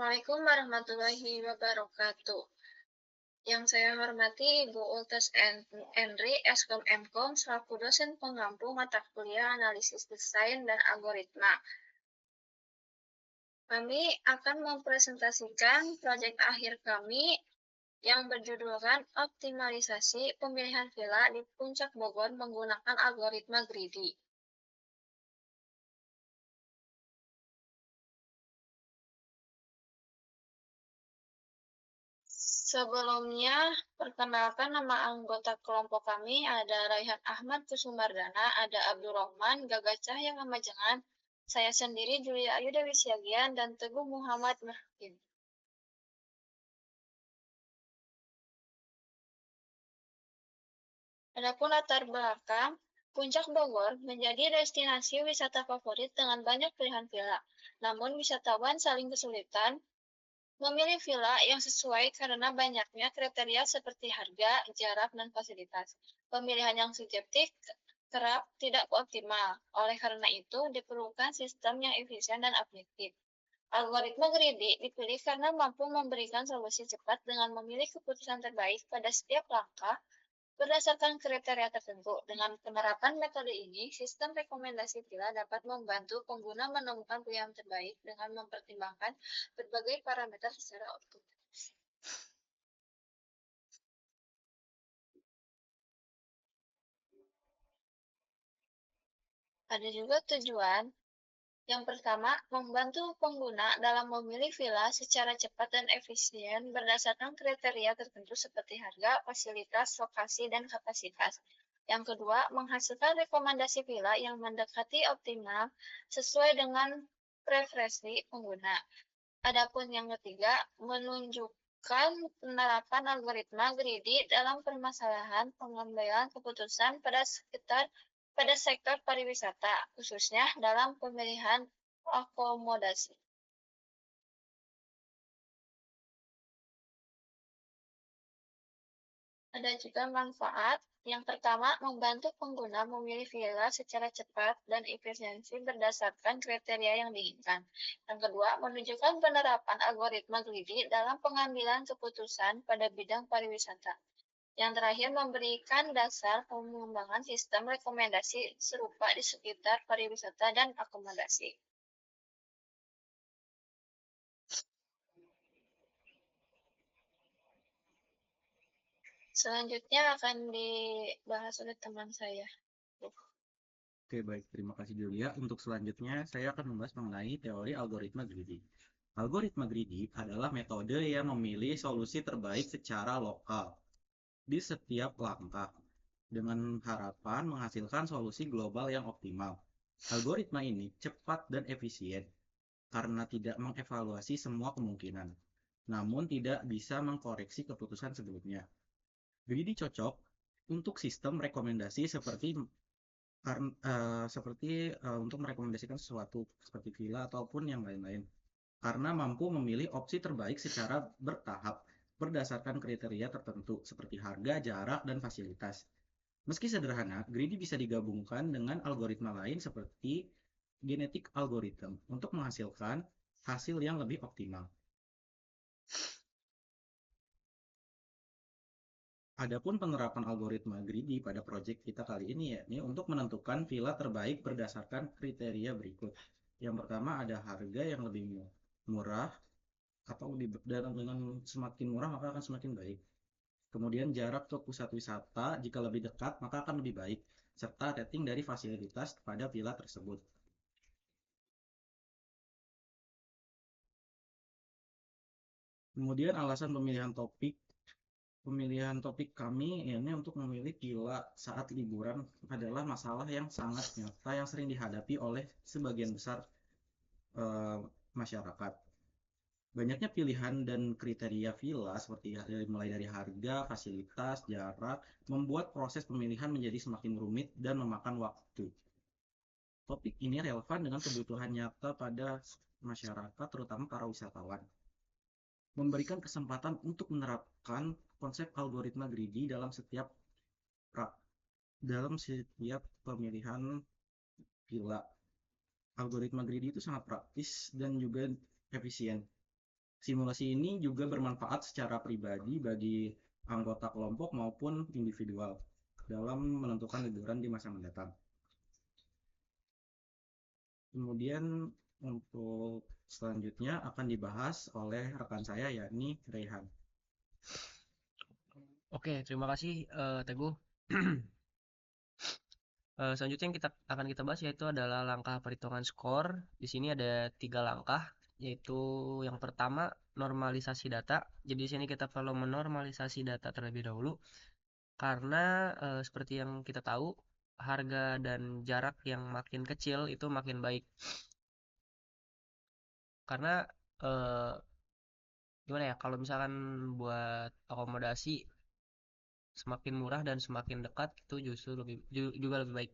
Assalamualaikum warahmatullahi wabarakatuh. Yang saya hormati Ibu Ultes Enri, Eskom Mkom, selaku dosen pengampu mata kuliah analisis desain dan algoritma. Kami akan mempresentasikan proyek akhir kami yang berjudulkan optimalisasi pemilihan villa di Puncak Bogor menggunakan algoritma greedy. Sebelumnya, perkenalkan nama anggota kelompok kami ada Raihan Ahmad Kusumardana, ada Abdurrahman Gaga Cahya Kamajengan, saya sendiri Julia Ayu Dewi Siagian, dan Teguh Muhammad Mahkin. Adapun latar belakang, Puncak Bogor menjadi destinasi wisata favorit dengan banyak pilihan villa. Namun wisatawan saling kesulitan memilih villa yang sesuai karena banyaknya kriteria seperti harga, jarak, dan fasilitas. Pemilihan yang subjektif kerap tidak optimal. Oleh karena itu, diperlukan sistem yang efisien dan objektif. Algoritma greedy dipilih karena mampu memberikan solusi cepat dengan memilih keputusan terbaik pada setiap langkah berdasarkan kriteria tertentu. Dengan penerapan metode ini, sistem rekomendasi villa dapat membantu pengguna menemukan pilihan terbaik dengan mempertimbangkan berbagai parameter secara otomatis. Ada juga tujuan. Yang pertama, membantu pengguna dalam memilih villa secara cepat dan efisien berdasarkan kriteria tertentu seperti harga, fasilitas, lokasi, dan kapasitas. Yang kedua, menghasilkan rekomendasi villa yang mendekati optimal sesuai dengan preferensi pengguna. Adapun yang ketiga, menunjukkan penerapan algoritma greedy dalam permasalahan pengambilan keputusan pada sektor pariwisata, khususnya dalam pemilihan akomodasi. Ada juga manfaat. Yang pertama, membantu pengguna memilih villa secara cepat dan efisiensi berdasarkan kriteria yang diinginkan. Yang kedua, menunjukkan penerapan algoritma greedy dalam pengambilan keputusan pada bidang pariwisata. Yang terakhir, memberikan dasar pengembangan sistem rekomendasi serupa di sekitar pariwisata dan akomodasi. Selanjutnya akan dibahas oleh teman saya. Oke, baik. Terima kasih Julia. Untuk selanjutnya, saya akan membahas mengenai teori algoritma greedy. Algoritma greedy adalah metode yang memilih solusi terbaik secara lokal di setiap langkah dengan harapan menghasilkan solusi global yang optimal. Algoritma ini cepat dan efisien karena tidak mengevaluasi semua kemungkinan, namun tidak bisa mengkoreksi keputusan sebelumnya. Greedy cocok untuk sistem rekomendasi seperti untuk merekomendasikan sesuatu seperti villa ataupun yang lain-lain karena mampu memilih opsi terbaik secara bertahap berdasarkan kriteria tertentu seperti harga, jarak, dan fasilitas. Meski sederhana, greedy bisa digabungkan dengan algoritma lain seperti genetic algorithm untuk menghasilkan hasil yang lebih optimal. Adapun penerapan algoritma greedy pada proyek kita kali ini yakni untuk menentukan villa terbaik berdasarkan kriteria berikut. Yang pertama ada harga yang lebih murah atau dengan semakin murah maka akan semakin baik. Kemudian jarak ke pusat wisata jika lebih dekat maka akan lebih baik serta rating dari fasilitas pada villa tersebut. Kemudian alasan pemilihan topik kami ini untuk memilih villa saat liburan adalah masalah yang sangat nyata yang sering dihadapi oleh sebagian besar eh, masyarakat. Banyaknya pilihan dan kriteria villa seperti mulai dari harga, fasilitas, jarak, membuat proses pemilihan menjadi semakin rumit dan memakan waktu. Topik ini relevan dengan kebutuhan nyata pada masyarakat, terutama para wisatawan. Memberikan kesempatan untuk menerapkan konsep algoritma greedy dalam setiap pemilihan villa. Algoritma greedy itu sangat praktis dan juga efisien. Simulasi ini juga bermanfaat secara pribadi bagi anggota kelompok maupun individual dalam menentukan liburan di masa mendatang. Kemudian untuk selanjutnya akan dibahas oleh rekan saya yakni Rehan. Oke, terima kasih Teguh. Selanjutnya yang akan kita bahas yaitu adalah langkah perhitungan skor. Di sini ada 3 langkah, yaitu yang pertama normalisasi data. Jadi di sini kita perlu menormalisasi data terlebih dahulu karena seperti yang kita tahu harga dan jarak yang makin kecil itu makin baik. Karena eh, gimana ya, kalau misalkan buat akomodasi semakin murah dan semakin dekat itu justru juga lebih baik.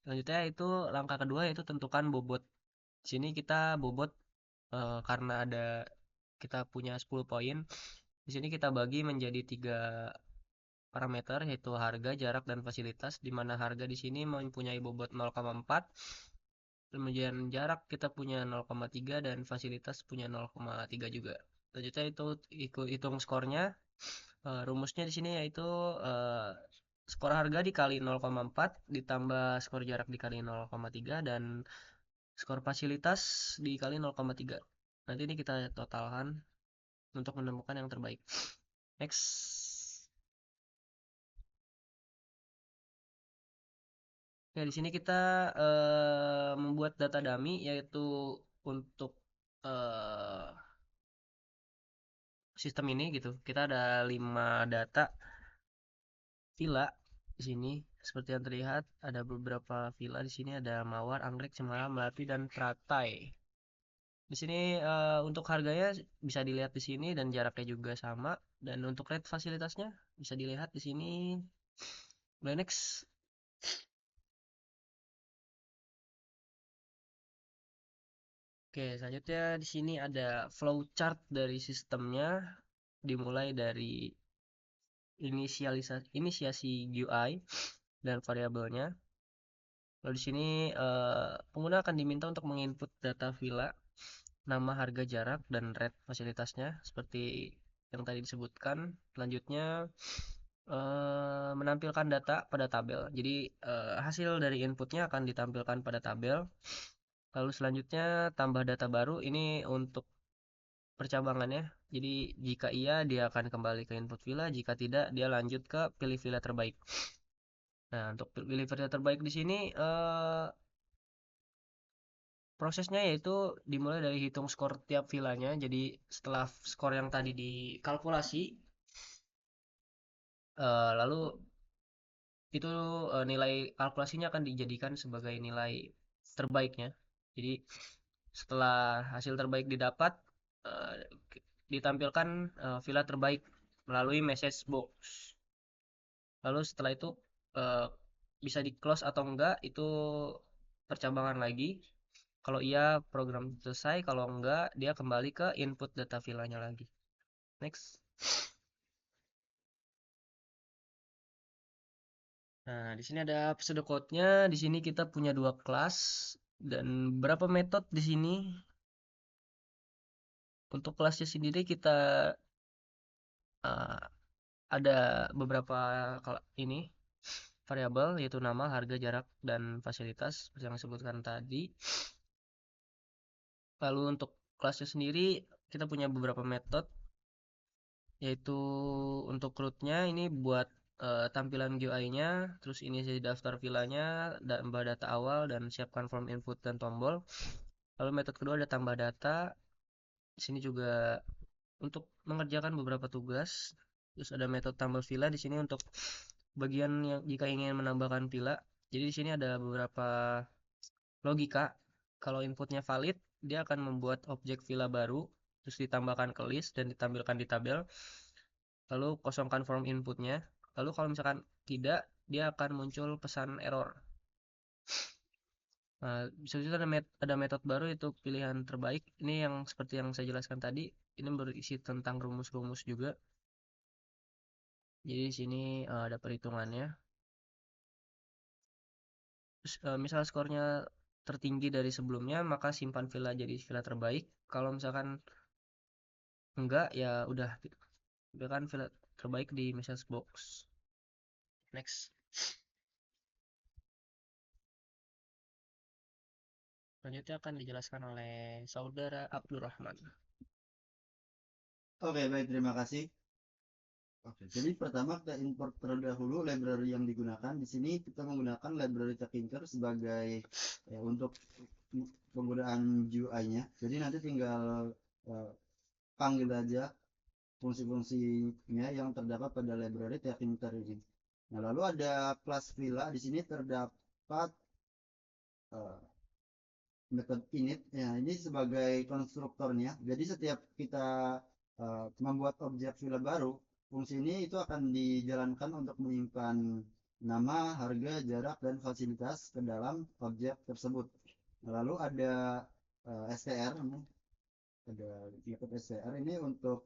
Selanjutnya itu langkah kedua yaitu tentukan bobot. Di sini kita bobot karena kita punya 10 poin. Di sini kita bagi menjadi 3 parameter yaitu harga, jarak, dan fasilitas, di mana harga di sini mempunyai bobot 0,4, kemudian jarak kita punya 0,3 dan fasilitas punya 0,3 juga. Selanjutnya itu hitung skornya. Rumusnya di sini yaitu eh, skor harga dikali 0,4 ditambah skor jarak dikali 0,3 dan skor fasilitas dikali 0,3. Nanti ini kita totalkan untuk menemukan yang terbaik. Next. Ya, di sini kita membuat data dummy yaitu untuk eh, sistem ini gitu. Kita ada 5 data villa di sini. Seperti yang terlihat ada beberapa villa di sini, ada Mawar, Anggrek, Cemara, Melati, dan Teratai. Di sini untuk harganya bisa dilihat di sini dan jaraknya juga sama, dan untuk rate fasilitasnya bisa dilihat di sini. Boleh next. Oke, selanjutnya di sini ada flowchart dari sistemnya, dimulai dari inisiasi GUI dan variabelnya. Lalu di sini pengguna akan diminta untuk menginput data villa, nama, harga, jarak, dan rate fasilitasnya seperti yang tadi disebutkan. Selanjutnya menampilkan data pada tabel. Jadi hasil dari inputnya akan ditampilkan pada tabel. Lalu selanjutnya tambah data baru ini untuk percabangannya. Jadi jika iya dia akan kembali ke input villa, jika tidak dia lanjut ke pilih villa terbaik. Nah, untuk pilih villa terbaik di sini prosesnya yaitu dimulai dari hitung skor tiap villanya. Jadi setelah skor yang tadi dikalkulasi, lalu itu nilai kalkulasinya akan dijadikan sebagai nilai terbaiknya. Jadi setelah hasil terbaik didapat, eh, ditampilkan villa terbaik melalui message box. Lalu setelah itu eh, bisa di close atau enggak itu percabangan lagi. Kalau iya program selesai, kalau enggak dia kembali ke input data villanya lagi. Next. Nah, di sini ada pseudocode-nya. Di sini kita punya 2 kelas dan berapa metode di sini. Untuk kelasnya sendiri kita uh, ada beberapa ini variabel yaitu nama, harga, jarak, dan fasilitas seperti yang disebutkan tadi. Lalu untuk kelasnya sendiri kita punya beberapa metode yaitu untuk root-nya ini buat tampilan GUI-nya, terus ini jadi daftar villanya, tambah data awal dan siapkan form input dan tombol. Lalu metode kedua ada tambah data. Di sini juga untuk mengerjakan beberapa tugas. Terus ada metode tambah villa di sini untuk bagian yang jika ingin menambahkan villa. Jadi di sini ada beberapa logika. Kalau inputnya valid, dia akan membuat objek villa baru, terus ditambahkan ke list dan ditampilkan di tabel. Lalu kosongkan form inputnya. Lalu kalau misalkan tidak, dia akan muncul pesan error. Nah, bisa ada metode baru itu pilihan terbaik. Ini yang seperti yang saya jelaskan tadi, ini berisi tentang rumus-rumus juga. Jadi di sini ada perhitungannya. Terus, misal skornya tertinggi dari sebelumnya, maka simpan villa jadi villa terbaik. Kalau misalkan enggak ya udah gitu. Udah kan villa terbaik di message box. Next. Selanjutnya akan dijelaskan oleh saudara Abdurrahman. Oke, baik, terima kasih. Oke, jadi pertama kita import terlebih dahulu library yang digunakan. Di sini kita menggunakan library Tkinter sebagai untuk penggunaan GUI-nya. Jadi nanti tinggal panggil aja fungsi-fungsinya yang terdapat pada library Tkinter ini. Nah, lalu ada kelas villa. Di sini terdapat method init. Ya, ini sebagai konstruktornya. Jadi setiap kita membuat objek villa baru, fungsi ini itu akan dijalankan untuk menyimpan nama, harga, jarak, dan fasilitas ke dalam objek tersebut. Lalu ada str, ada method str ini untuk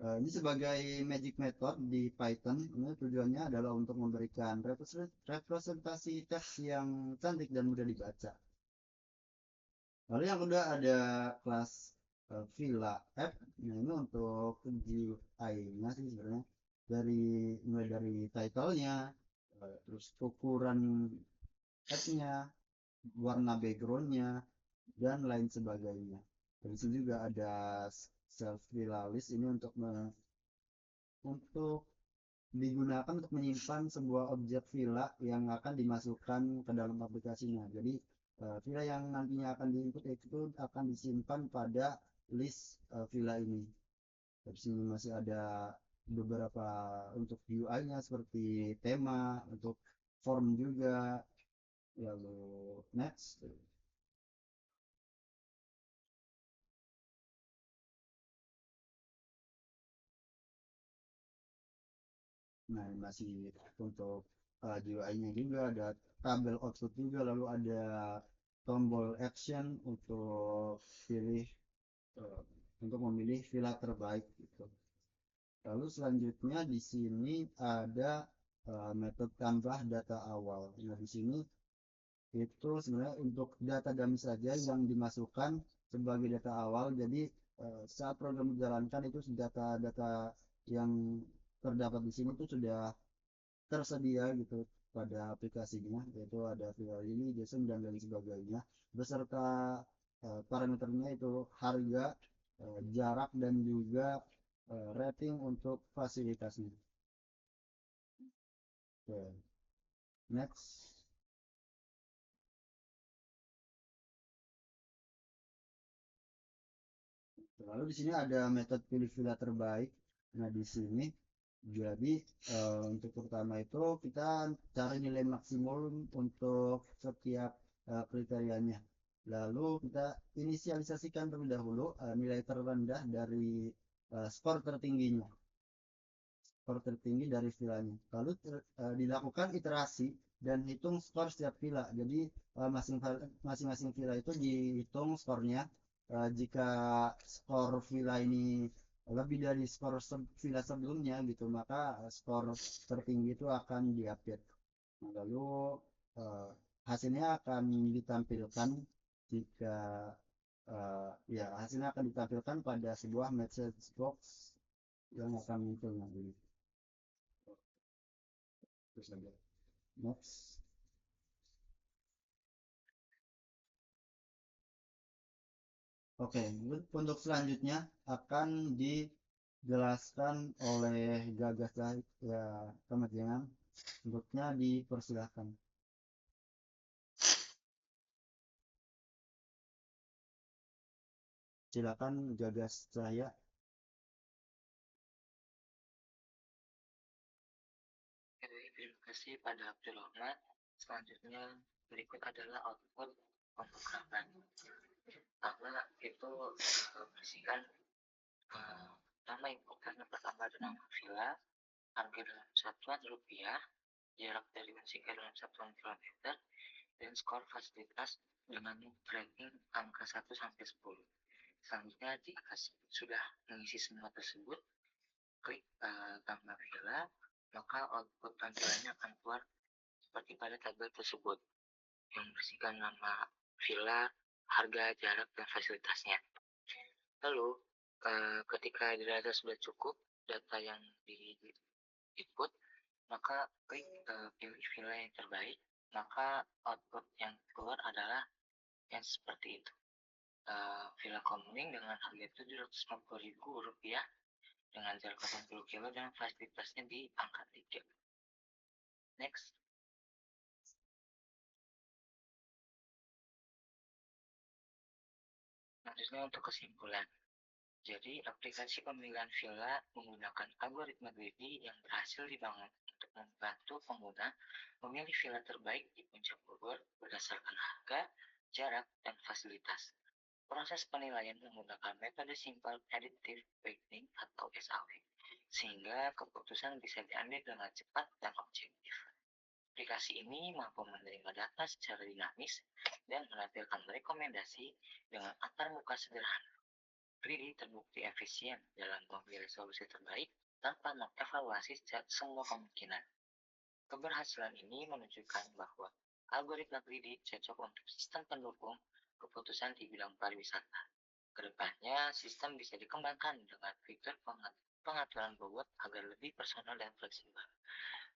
ini sebagai magic method di Python. Ini tujuannya adalah untuk memberikan representasi teks yang cantik dan mudah dibaca. Lalu yang kedua ada kelas Villa App. Nah, ini untuk GUI-nya sih sebenarnya mulai dari title-nya, terus ukuran app-nya, warna background-nya, dan lain sebagainya. Dari sini juga ada self villa list ini untuk digunakan untuk menyimpan sebuah objek villa yang akan dimasukkan ke dalam aplikasinya. Jadi villa yang nantinya akan diinput itu akan disimpan pada list villa ini. Di sini masih ada beberapa untuk UI-nya seperti tema, untuk form juga. Lalu next. Nah, masih untuk GUI-nya juga ada tabel output juga, lalu ada tombol action untuk pilih untuk memilih villa terbaik gitu. Lalu selanjutnya di sini ada metode tambah data awal. Nah, di sini itu sebenarnya untuk data dummy saja yang dimasukkan sebagai data awal. Jadi saat program dijalankan itu data-data yang terdapat di sini itu sudah tersedia gitu pada aplikasinya, yaitu ada villa ini, JSON, dan lain sebagainya, beserta parameternya itu harga, jarak, dan juga rating untuk fasilitasnya. Oke. Next. Lalu di sini ada metode pilih villa terbaik. Nah, di sini jadi untuk pertama itu kita cari nilai maksimum untuk setiap kriterianya. Lalu kita inisialisasikan terlebih dahulu nilai terendah dari skor tertingginya. Skor tertinggi dari villanya. Lalu dilakukan iterasi dan hitung skor setiap villa. Jadi masing-masing villa itu dihitung skornya. Jika skor villa ini lebih dari skor villa sebelumnya gitu, maka skor tertinggi itu akan diupdate. Nah, lalu hasilnya akan ditampilkan jika ya hasilnya akan ditampilkan pada sebuah message box yang akan muncul nanti. Terus lagi. Next. Oke, untuk selanjutnya akan dijelaskan oleh Gagas ya Kemajengan. Untuknya dipersilahkan. Silakan Gagas Cahaya. Terima kasih pada Abdurrahman. Selanjutnya berikut adalah output pemrograman. Pertama itu bersihkan nama importnya pertama ada nama villa, harga dalam satuan rupiah, jarak dari Mensika dalam satuan kilometer, dan skor fasilitas dengan rating angka 1 sampai 10. Selanjutnya jika sudah mengisi semua tersebut, klik tambah villa, maka output tampilannya akan keluar seperti pada tabel tersebut yang berisikan nama villa, harga, jarak, dan fasilitasnya. Lalu Ketika dirasa sudah cukup data yang di input, maka klik pilih villa yang terbaik, maka output yang keluar adalah yang seperti itu. Villa Komning dengan harga Rp750.000 dengan jarak 80 km dan fasilitasnya di angka 3. Next. Selanjutnya untuk kesimpulan. Jadi, aplikasi pemilihan villa menggunakan algoritma greedy yang berhasil dibangun untuk membantu pengguna memilih villa terbaik di Puncak Bogor berdasarkan harga, jarak, dan fasilitas. Proses penilaian menggunakan metode Simple Additive Weighting atau SAW, sehingga keputusan bisa diambil dengan cepat dan objektif. Aplikasi ini mampu menerima data secara dinamis dan menampilkan rekomendasi dengan antarmuka sederhana. Greedy terbukti efisien dalam memilih solusi terbaik tanpa mengevaluasi semua kemungkinan. Keberhasilan ini menunjukkan bahwa algoritma Greedy cocok untuk sistem pendukung keputusan di bidang pariwisata. Kedepannya, sistem bisa dikembangkan dengan fitur pengaturan bobot agar lebih personal dan fleksibel.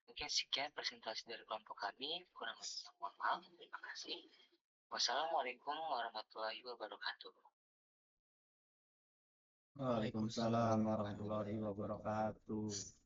Mungkin sekian presentasi dari kelompok kami. Kurang lebih mohon maaf. Terima kasih. Wassalamualaikum warahmatullahi wabarakatuh. Waalaikumsalam warahmatullahi wabarakatuh.